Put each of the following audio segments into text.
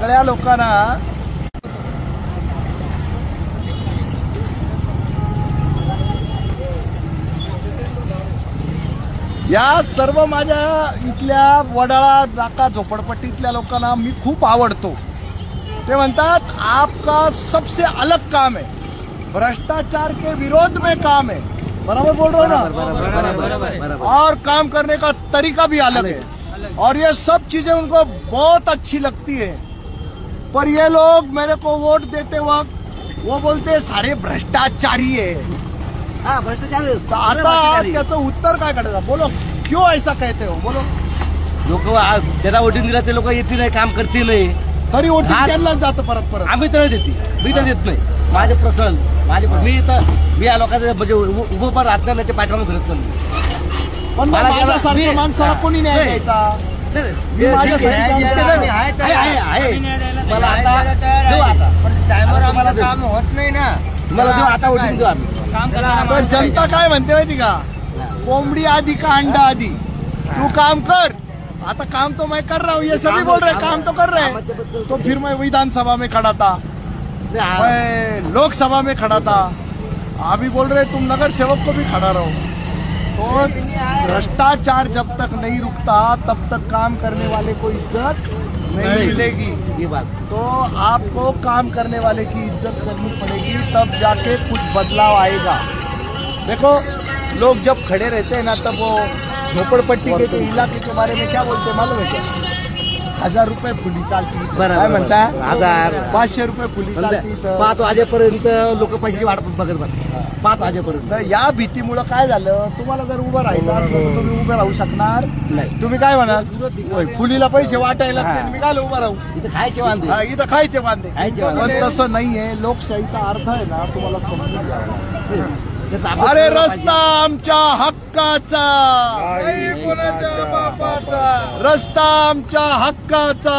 सगळ्या लोकांना या सर्व माझ्या इथल्या वडाळा नाका झोपडपट्टीतल्या लोकांना मी खूप आवडतो। ते म्हणतात आपका सबसे अलग काम है, भ्रष्टाचार के विरोध में काम है। बराबर बोल रहे हो ना? और काम करने का तरीका भी अलग है और ये सब चीजें उनको बहुत अच्छी लगती है। पर ये लोग मेरे को वोट देते वक्त वो बोलते हैं सारे भ्रष्टाचारी है। आता त्याचं उत्तर काय काढायचं? बोलो क्यों ऐसा कहते हो? बोलो। लोक ज्याला वोटिंग दिला ते लोक येते नाही, काम करते नाही, तरी वोटिंग त्यांनाच जातं परत परत। आम्ही तर देते, मी तर देत नाही। माझे पर्सनल मी या लोकांचं म्हणजे उभं पण राहत नाही, पाठवून फिरत नाही। पण माझ्यासारख्या माणसाला कोणी न्याय द्यायचा? मला आता देऊ, आता टायमर आम्हाला काम होत नाही ना, मला देऊ, आता वोटिंग देऊ आम्ही। पण जनता काय म्हणते माहिती का? कोंबडी आधी का अंडा आधी? तू काम कर। आता काम तो मैं कर रहा हूँ, ये सभी बोल रहे काम तो कर रहे। तो फिर मैं विधानसभा में खड़ा था, मैं लोकसभा में खड़ा था, अभी बोल रहे तुम नगर सेवक को भी खड़ा रहो। तो भ्रष्टाचार जब तक नहीं रुकता तब तक काम करने वाले को इज्जत नहीं मिलेगी। ये बात तो आपको काम करने वाले की इज्जत करनी पड़ेगी, तब जाके कुछ बदलाव आएगा। देखो लोग जब खड़े रहते हैं ना, तब वो झोपड़पट्टी के इलाके के बारे में क्या बोलते हैं मालूम है क्या? 1000 रुपये फुली चालती, काय म्हणताय? 1000 500 रुपये फुली चालती। 5 वाजेपर्यंत लोक पैशाची वाट बघत बसतात, 5 वाजेपर्यंत। या भीतीमुळे काय झालं, तुम्हाला जर उभं राहायचं असलं तर तुम्ही उभं राहू शकणार नाही। तुम्ही काय म्हणाल? फुलीला पैसे वाटायला मी काय उभं राहू? इथं खायचे वांदे, इथं खायचे वांदे। खायचे वांदे। पण तसं नाहीये, लोकशाहीचा अर्थ आहे ना तुम्हाला समजून घ्यावा। त्याचा आपण अरे रस्ता आमच्या हक्काचा, नाही कोणाच्या बापाचा। रस्ता आमच्या हक्काचा,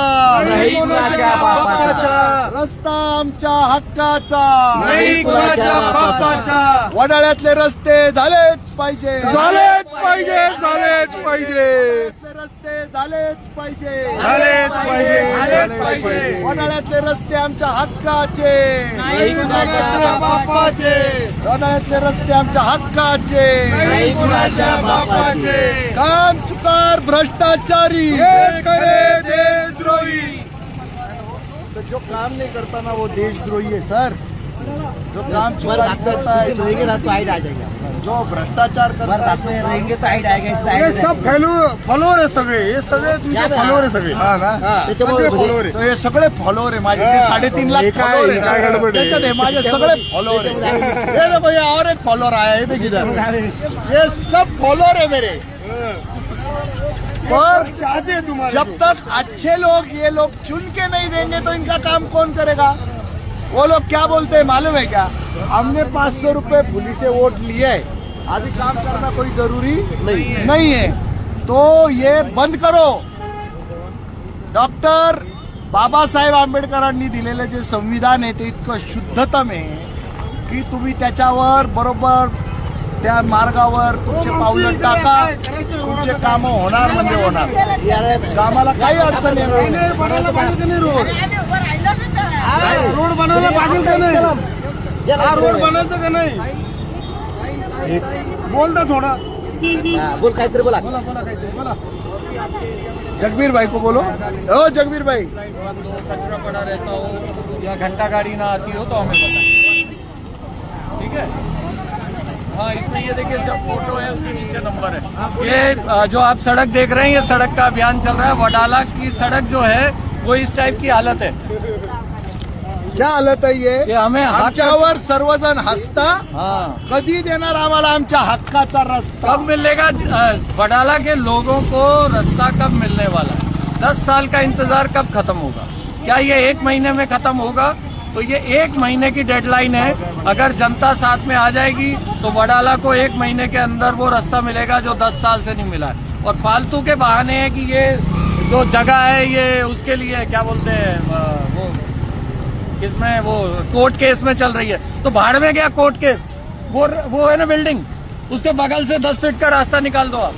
नाही कोणाच्या बापाचा। रस्ता आमच्या हक्काचा, नाही कोणाच्या बापाचा। वडाळ्यातले रस्ते झालेच पाहिजे, झालेच पाहिजे, झालेच पाहिजे, रस्ते झालेच पाहिजे, झालेच पाहिजे, झालेच पाहिजे। वडाळ्यातले रस्ते आमच्या हक्काचे, नाही कोणाच्या बापाचे। वडाळ्यातले रस्ते आमच्या हक्काचे, नाही कोणाच्या बापाचे। काम चुकार भ्रष्टाचारी, देश करे देशद्रोही। तो जो काम नहीं करता ना वो देशद्रोही है सर। जो काम चुकार करता है, रहेंगे ना तो हाइट आ जाएगा, जो भ्रष्टाचार करता है, रहेंगे तो हाइट आएगा। हे सब फॉलोअर आहे सगळे, हे सगळे तुमचे फॉलोअर आहे सगळे। हा ना? सगळे फॉलोअर आहे। तो हे सगळे फॉलोअर आहे माझे, 3.5 लाख फॉलोअर आहे काय ना, गडबड आहे? त्याच्यात हे माझे सगळे फॉलोअर आहे। ये देखो ये और एक फॉलोअर आया है, देखिए इधर, ये सब फॉलोअर है मेरे। पर चाहते हैं तुम्हारे जब तक अच्छे लोग ये लोग चुन के नहीं देंगे तो इनका काम कौन करेगा? वो लोग क्या बोलते हैं मालूम है क्या? हमने 500 रुपए फुली से वोट लिए है, अभी काम करना कोई जरूरी नहीं है, तो ये बंद करो। डॉक्टर बाबासाहेब आंबेडकरांनी दिलेलं जे संविधान आहे ते इतकं शुद्धतम आहे की तुम्ही त्याच्यावर बरोबर त्या मार्गावर तुमचे पावलं टाका, तुमचे काम होणार म्हणजे होणार। कामाला काही अडचण येणार नाही। रोड बनवला पाहिजे का नाही? हा रोड बनायचं का नाही? बोल ना थोडा, बोल काहीतरी बोला। जगबीर भाई को बोलो। ओ जगबीर भाई, कचरा पड़ा रहता हो या घंटा गाड़ी ना आती हो तो हमें बताएं, ठीक है? हाँ, इसमें ये देखिए जब फोटो है उसके नीचे नंबर है। ये जो आप सड़क देख रहे हैं, ये सड़क का अभियान चल रहा है। वडाला की सड़क जो है वो इस टाइप की हालत है। क्या हालत आहे ये हमें आमच्यावर सर्वजण हसता, हाँ, कधी देणार आम्हाला आमच्या हक्काचा रस्ता? कब मिलेगा? वडाला के लोगों को रास्ता कब मिलने वाला है? 10 साल का इंतजार कब खत्म होगा? क्या ये 1 महीने में खत्म होगा? तो ये 1 महीने की डेडलाइन है। अगर जनता साथ में आ जाएगी तो वडाला को 1 महीने के अंदर वो रास्ता मिलेगा जो 10 साल से नहीं मिला है। और फालतू के बहाने हैं कि ये जो जगह है ये उसके लिए क्या बोलते हैं, वो इसमें वो कोर्ट केस में चल रही है, तो भाड़ में गया कोर्ट केस। वो है ना बिल्डिंग, उसके बगल से 10 फीट का रास्ता निकाल दो आप।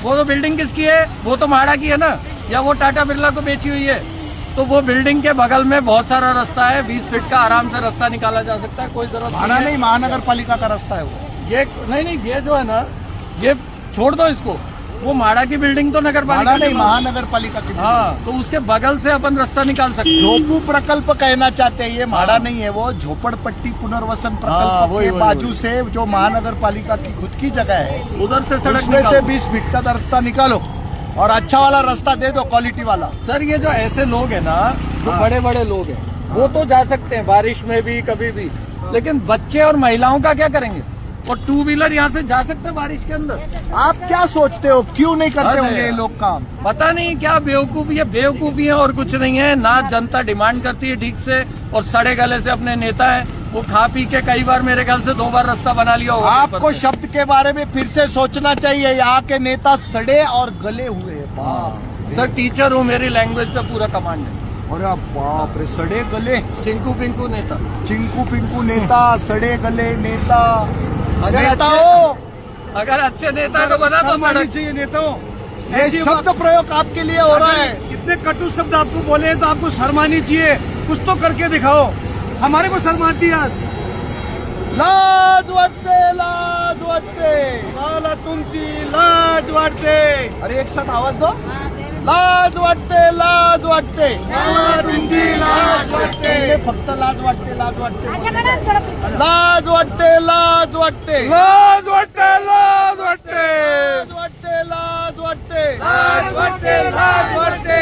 वो तो बिल्डिंग किसकी है? वो तो म्हाड़ा की है ना, या वो टाटा बिरला को बेची हुई है? तो वो बिल्डिंग के बगल में बहुत सारा रास्ता है, 20 फीट का आराम से रास्ता निकाला जा सकता है, कोई जरूरत भाड़ा नहीं, महानगर पालिका का रास्ता है वो। ये नहीं, ये जो है ना, ये छोड़ दो इसको, वो माड़ा की बिल्डिंग तो नगर पालिका भाड़ा नहीं, महानगर पालिका की। हाँ, तो उसके बगल से अपन रास्ता निकाल सकते हैं। झोपू प्रकल्प कहना चाहते हैं, ये माड़ा नहीं है, वो झोपड़पट्टी पुनर्वसन प्रकल्प वही, के वही, बाजू से जो महानगर पालिका की खुद की जगह है, उधर से सड़क उसमें से निकालो। 20 फीट का रास्ता निकालो और अच्छा वाला रास्ता दे दो, क्वालिटी वाला। सर ये जो ऐसे लोग हैं ना, जो हाँ। बड़े बड़े लोग हैं, वो तो जा सकते हैं बारिश में भी, कभी भी, लेकिन बच्चे और महिलाओं का क्या करेंगे? और 2 व्हीलर यहाँ से जा सकते हैं बारिश के अंदर? आप क्या सोचते हो, क्यों नहीं करते अरे होंगे ये यार। लोग काम? पता नहीं क्या बेवकूफी है, बेवकूफी है और कुछ नहीं है। ना जनता डिमांड करती है ठीक से, और सड़े गले से अपने नेता है, वो खा पी के कई बार मेरे ख्याल से 2 बार रास्ता बना लिया होगा। आपको शब्द के बारे में फिर से सोचना चाहिए, यहाँ के नेता सड़े और गले हुए हैं। बाप सर टीचर हूँ, मेरी लैंग्वेज पे पूरा कमांड है। अरे बाप रे, सड़े गले, चिंकू पिंकू नेता। चिंकू पिंकू नेता, सड़े गले नेता। अगर नेता अच्छे- हो, अगर अच्छे नेता को बना तो सड़क चाहिए नेताओं। ये शब्द प्रयोग आपके लिए हो रहा है। इतने कटु शब्द आपको बोले तो आपको शर्म आनी चाहिए, कुछ तो करके दिखाओ। हमारे को शर्म आती है। लाज वाटते, लाज वाटते, मला तुमची लाज वाटते, अरे एक साथ आवाज दो, लाज वाटते, लाज वाटते, मला तुमची लाज वाटते, तुमने फक्त लाज वाटते, लाज वाटते, लाज लाज वाटते, लाज वाटते, लाज वाटते, लाज वाटते, लाज वाटते, लाज वाटते, लाज वाटते,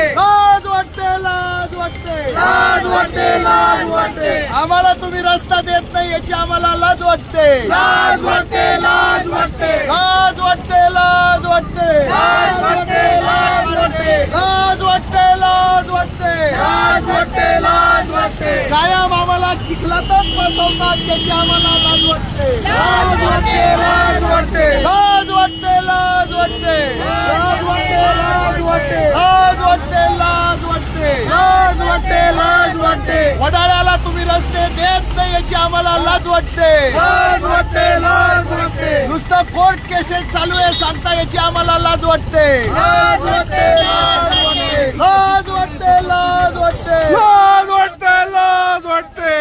लाज वाटते, लाज वाटते, लाज वाटते, लाज वाटते, लाज वाटते, आम्हाला तुम्ही रस्ता देत नाही याची आम्हाला लाज वाटते, लाज वाटते, लाज वाटते, लाज वाटते, लाज वाटते, लाज वाटते, लाज वाटते, लाज वाटते, लाज वाटते, लाज वाटते, लाज वाटते, कायम आम्हाला चिखलातच बसवतात त्याची आम्हाला लाज वाटते, लाज वाटते, लाज वाटते, लाज वाटते, लाज वाटते, लाज वाटते, लाज वाटते, लाज वाटते, लाज वाटते, लाज वाटते, लाज वाटते, वडाळ्याला तुम्ही रस्ते देत नाही याची आम्हाला लाज वाटते, लाज वाटते, लाज वाटते, नुसतं कोर्ट केसेस चालू आहे सांगता याची आम्हाला लाज वाटते, लाज वाटते, लाज वाटते, लाज वाटते, लाज वाटते, लाज वाटते, लाज वाटते,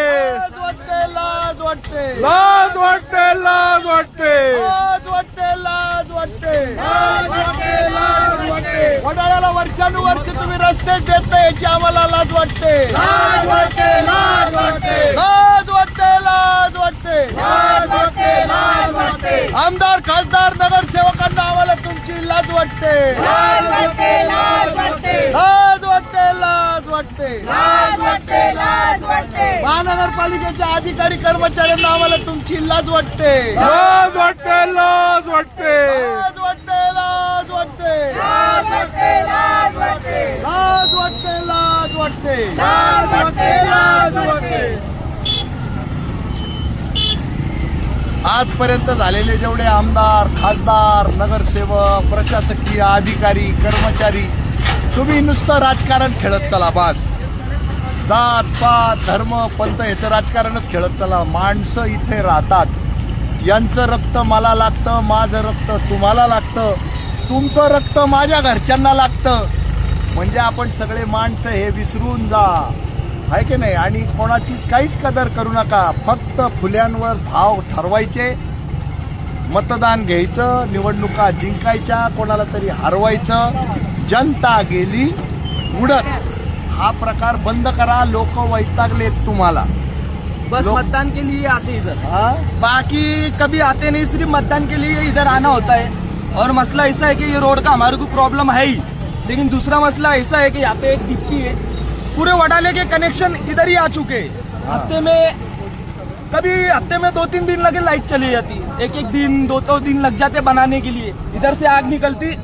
लाज वाटते, लाज वाटते, लाज वाटते, लाज वाटते, लाज वाटते, लाज वाटते, लाज वाटते, लाज वाटते, वडाळ्याला वर्षानुवर्ष तुम्ही रस्ते देत नाही याची आम्हाला लाज वाटते, लाज वाटते, लाज वाटते, लाज वाटते, लाज वाटते, लाज वाटते, लाज वाटते, आमदार खासदार नगरसेवकांना आम्हाला तुमची लाज वाटते, लाज वाटते, लाज वाटते, लाज वाटते, लाज वाटते, लाज वाटते, लाज वाटते, महानगरपालिकेच्या अधिकारी कर्मचाऱ्यांना आम्हाला तुमची लाज वाटते, लाज वाटते, लाज वाटते, लाज वाटते, लाज वाटते, लाज वाटते, लाज वाटते, लाज वाटते, लाज वाटते, लाज वाटते, लाज वाटते. आजपर्यंत झालेले जेवढे आमदार खासदार नगरसेवक प्रशासकीय अधिकारी कर्मचारी, तुम्ही नुसतं राजकारण खेळत चला, बस जात पात धर्म पंथ याचं राजकारणच खेळत चला. माणसं इथे राहतात, यांचं रक्त मला लागतं, माझं रक्त तुम्हाला लागतं, तुमचं रक्त माझ्या घरच्यांना लागतं, म्हणजे आपण सगळे माणसं हे विसरून जा, आहे की नाही. आणि कोणाचीच काहीच कदर करू नका, फक्त फुल्यांवर भाव ठरवायचे, मतदान घ्यायचं, निवडणुका जिंकायच्या, कोणाला तरी हरवायचं, जनता गेली उडत. हा प्रकार बंद करा, लोक वैतागलेत तुम्हाला. बस मतदान के लिए आते इधर, हा? बाकी कभी आते नहीं, सिर्फ मतदान के लिए इधर आना होता है. और मसला ऐसा है कि ये रोड का हमारे को प्रॉब्लम है ही, लेकिन दूसरा मसला ऐसा है कि यहाँ पे एक डिप्टी है, पूरे वडाले के कनेक्शन इधर ही आ चुके हैं. हफ्ते में 2-3 दिन लगे लाइट चली जाती, एक दिन 2 दिन लग जाते बनाने के लिए. इधर से आग निकलती,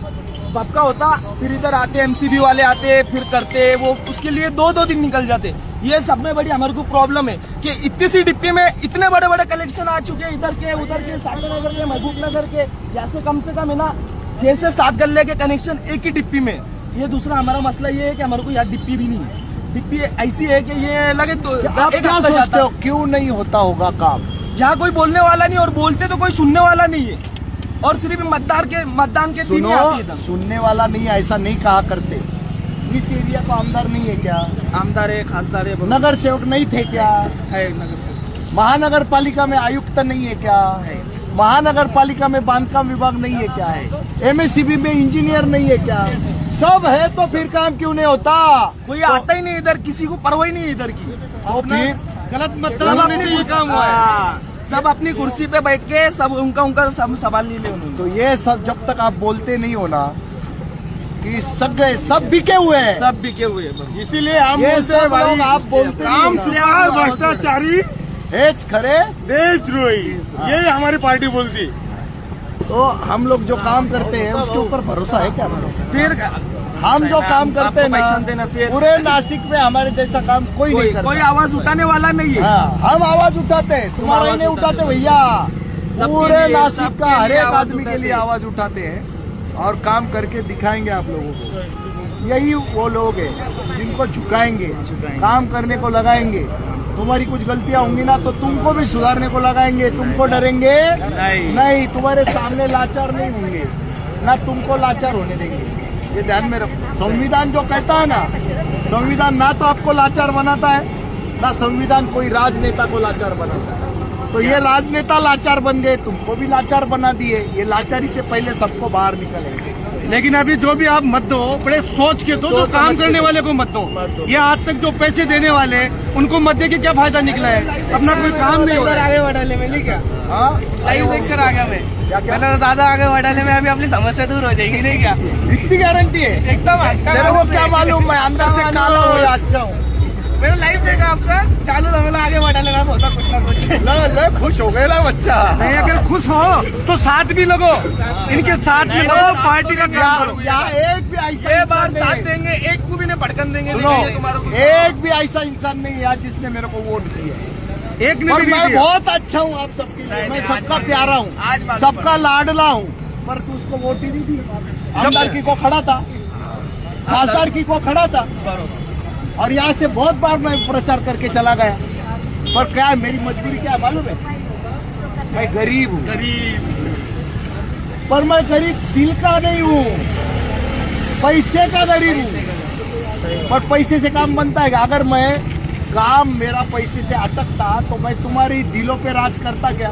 भपका होता, फिर इधर आते एमसीबी वाले आते, फिर करते वो, उसके लिए 2 दिन निकल जाते. ये सब में बड़ी हमारे को प्रॉब्लम है कि इतनी सी डिप्टी में इतने बड़े बड़े कलेक्शन आ चुके हैं, इधर के उधर के सागर नगर के महबूब नगर के, जैसे कम से कम है ना 6 से 7 गल्ले के कनेक्शन एक ही डिप्टी में. ये दूसरा हमारा मसला ये है कि हमारे को यहाँ डिप्टी भी नहीं है. डिप्टी ऐसी है कि ये लगे तो आप एक क्या हफ्ता सोचते जाता हो, है. क्यों नहीं होता होगा काम? यहाँ कोई बोलने वाला नहीं, और बोलते तो कोई सुनने वाला नहीं है, और सिर्फ मतदान के दिन ही आती है सुनो, इधर. सुनने वाला नहीं, ऐसा नहीं कहा करते. इस एरिया को आमदार नहीं है क्या? आमदार है, खासदार है, नगर सेवक नहीं थे क्या? है नगर से। महानगर पालिका में आयुक्त नहीं है क्या? महानगर पालिका में बांधकाम विभाग नहीं है क्या? MSCB में इंजीनियर नहीं है क्या? सब है तो फिर काम क्यों नहीं होता? कोई आता ही नहीं इधर, किसी को परवाह ही नहीं इधर की। तो फिर गलत सब मतदान होने से ये काम हुआ है। हाँ, सब अपनी कुर्सी पे बैठ के सब उनका सब सवाल नहीं ले उन्होंने। तो ये सब जब तक आप बोलते नहीं हो ना कि सब बिके हुए हैं, सब बिके हुए हैं। इसीलिए हम ये बोलते हैं सब भाई, लोग आप बोलते काम नहीं से हो ना। भ्रष्टाचारी हेच खरे देशद्रोही, ये हमारी पार्टी बोलती। तो हम लोग जो काम करते हैं उसके ऊपर भरोसा है क्या? फिर हम जो काम करते हैं पहचान देना, ना फिर पूरे नासिक में हमारे जैसा काम कोई नहीं करता। कोई आवाज उठाने वाला नहीं है। हाँ, हम आवाज उठाते हैं, तुम्हारा ही आवाज नहीं उठाते भैया। सबके पूरे लिए, नासिक सबके का हर लिए एक आवाज आदमी के उठाते लिए हैं। आवाज उठाते हैं और काम करके दिखाएंगे आप लोगों को। यही वो लोग हैं जिनको झुकाएंगे, काम करने को लगाएंगे। तुम्हारी कुछ गलतियां होंगी ना तो तुमको भी सुधारने को लगाएंगे। तुमको डरेंगे नहीं, तुम्हारे सामने लाचार नहीं होंगे, ना तुमको लाचार होने देंगे। ये ध्यान में रखो। संविधान जो कहता है ना, संविधान ना तो आपको लाचार बनाता है, ना संविधान कोई राजनेता को लाचार बनाता है। तो ये राजनेता लाचार बन गए, तुमको भी लाचार बना दिए। ये लाचारी से पहले सबको बाहर निकलेंगे। लेकिन अभी जो भी आप मत दो, बड़े सोच के दो, जो काम करने वाले को मत दो। ये आज तक जो पैसे देने वाले उनको मत दे के क्या फायदा निकला है? अपना कोई काम नहीं हो रहा है। आगे बढ़ाने में नहीं क्या? हाँ, लाइव देख कर आ गया मैं। क्या मैंने दादा आगे बढ़ाने में अभी अपनी समस्या दूर हो जाएगी नहीं क्या? इतनी गारंटी है? एकदम तेरे को क्या मालूम, मैं अंदर से काला हूँ या अच्छा हूँ? मैंने लाइव देखा आपका, चालू रहा आगे बढ़ाने में होता कुछ ना कुछ। ले खुश हो गए ना बच्चा। नहीं, अगर खुश हो तो साथ भी लगो, इनके साथ में लगो, पार्टी का काम करो। यहाँ एक भी ऐसा ये इंसान बार नहीं साथ है। देंगे, एक को भी नहीं भड़कन देंगे। सुनो, नहीं, तुम्हारा कुछ- एक भी ऐसा इंसान नहीं है जिसने मेरे को वोट दिया। एक ने पर भी मैं नहीं दिया। बहुत अच्छा हूँ आप सबके लिए, मैं सबका प्यारा हूँ, आज बात सबका लाडला हूँ। पर तू उसको वोट ही नहीं दी। आमदार की को खड़ा था, खासदार की को खड़ा था, और यहाँ से बहुत बार मैं प्रचार करके चला गया। पर क्या है, मेरी मजबूरी क्या है मालूम है? मैं गरीब हूँ, पर मैं गरीब दिल का नहीं हूँ, पैसे का गरीब हूँ। पर पैसे से काम बनता है? अगर मैं काम मेरा पैसे से अटकता तो मैं तुम्हारी दिलों पे राज करता क्या?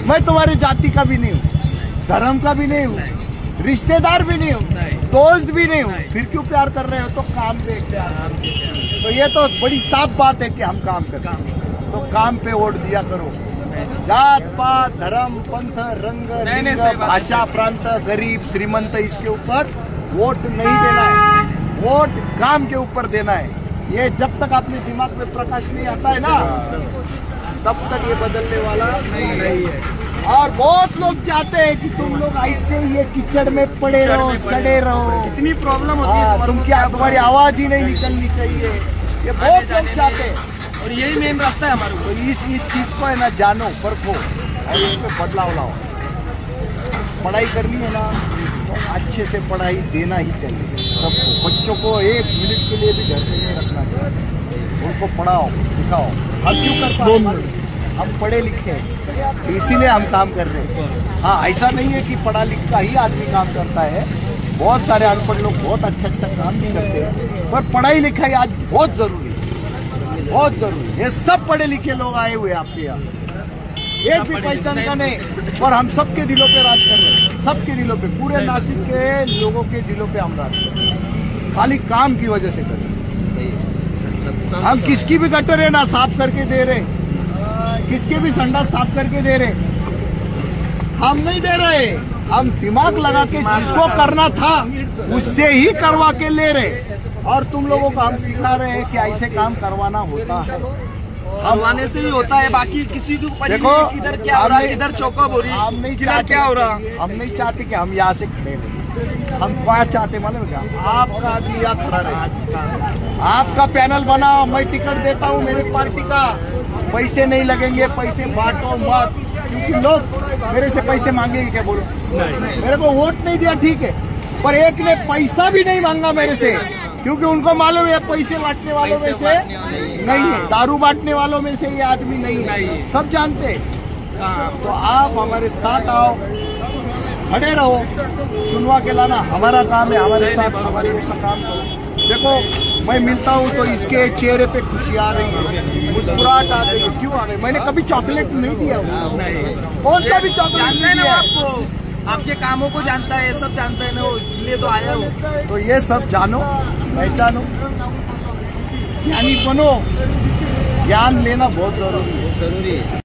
मैं तुम्हारी जाति का भी नहीं हूँ, धर्म का भी नहीं हूँ, रिश्तेदार भी नहीं हूँ, दोस्त भी नहीं हूँ। फिर क्यों प्यार कर रहे हो? तो काम पे प्यार। तो ये तो बड़ी साफ बात है कि हम काम करते हैं, तो काम पे वोट दिया करो। जात पात धर्म पंथ रंग लिंग भाषा प्रांत गरीब श्रीमंत इसके ऊपर वोट नहीं देना है, वोट काम के ऊपर देना है। ये जब तक अपने दिमाग में प्रकाश नहीं आता है ना, तब तक ये बदलने वाला नहीं है। और बहुत लोग चाहते हैं कि तुम लोग ऐसे ये कीचड़ में पड़े रहो, सड़े रहो। इतनी प्रॉब्लम होती है तुम क्या, तुम्हारी आवाज ही नहीं निकलनी चाहिए, ये बहुत लोग चाहते हैं। और यही मेन रास्ता है हमारे तो इस चीज को है ना, जानो, परखो और इस पे बदलाव लाओ। पढ़ाई करनी है ना तो अच्छे से पढ़ाई देना ही चाहिए सबको। बच्चों को एक मिनट के लिए भी घर पे नहीं रखना चाहिए, उनको पढ़ाओ सिखाओ। हम क्यों कर पाए? हम पढ़े लिखे हैं, इसीलिए हम काम कर रहे हैं। हाँ, ऐसा नहीं है कि पढ़ा लिखा ही आदमी काम करता है, बहुत सारे अनपढ़ लोग बहुत अच्छा काम भी करते हैं। पर पढ़ाई लिखाई आज बहुत जरूरी है, बहुत जरूरी है। ये सब पढ़े लिखे लोग आए हुए हैं आपके यहाँ, एक भी पहचान का नहीं, पर हम सबके दिलों पे राज कर रहे हैं, सबके दिलों पे, पूरे नासिक के लोगों के दिलों पे हम राज कर रहे हैं, खाली काम की वजह से कर रहे हैं। हम किसकी भी गटर है ना साफ करके दे रहे, किसके भी संडास साफ करके दे रहे, हम नहीं दे रहे। हम दिमाग लगा के जिसको करना था उससे ही करवा के ले रहे, और तुम लोगों को हम सिखा रहे हैं कि ऐसे काम करवाना होता है। करवाने से ही होता है, बाकी किसी को देखो, इधर क्या हो रहा है, इधर चौकअप हो रही है, हम नहीं इधर चाहते, क्या हो रहा। हम नहीं चाहते कि हम यहाँ से खड़े रहे। हम क्या चाहते मालूम है क्या? आपका आदमी यहाँ खड़ा रहे, आपका पैनल बनाओ, मैं टिकट देता हूँ मेरे पार्टी का, पैसे नहीं लगेंगे, पैसे बांटो मत, क्योंकि लोग मेरे से पैसे मांगेंगे क्या? बोलो, मेरे को वोट नहीं दिया ठीक है, पर एक ने पैसा भी नहीं मांगा मेरे से, क्योंकि उनको मालूम है पैसे बांटने वालों में से नहीं है, दारू बांटने वालों में से ये आदमी नहीं है, सब जानते हैं। तो आप हमारे साथ आओ, खड़े रहो, चुनवा के लाना हमारा काम है, हमारे साथ हमारे जैसा काम करो। देखो मैं मिलता हूँ तो इसके चेहरे पे खुशी आ रही है, मुस्कुराहट आ रही है। क्यों आ रही है? मैंने कभी चॉकलेट नहीं दिया, कौन सा भी चॉकलेट जानता नहीं है ना दिया। आपको, आपके कामों को जानता है, सब जानता है ना वो, इसलिए तो आया हूँ। तो ये सब जानो, पहचानो, ज्ञानी बनो। ज्ञान लेना बहुत जरूरी है।